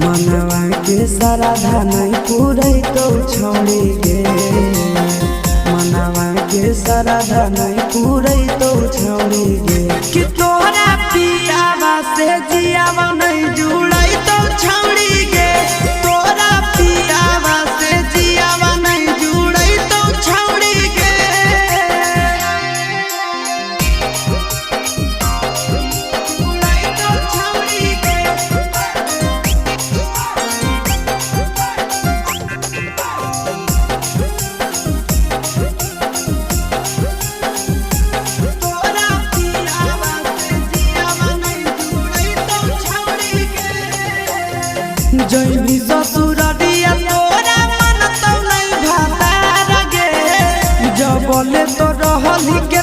मनवा के श्रद्धा नहीं पूरे तो छोड़ी गे, मनवा के श्रद्धा नहीं पूरे तो छोड़ी गे। कि तोहरा पियावा से जियावा नहीं जुड़ई तो छोड़ी गे, तोरा पियावा से जियावा नहीं जुड़ई तो छोड़ी गे। जुड़ई तो छोड़ी गे। जैनी ससुररिया तोरा मन तो नहीं भाता गे, जब बोले तो रहल के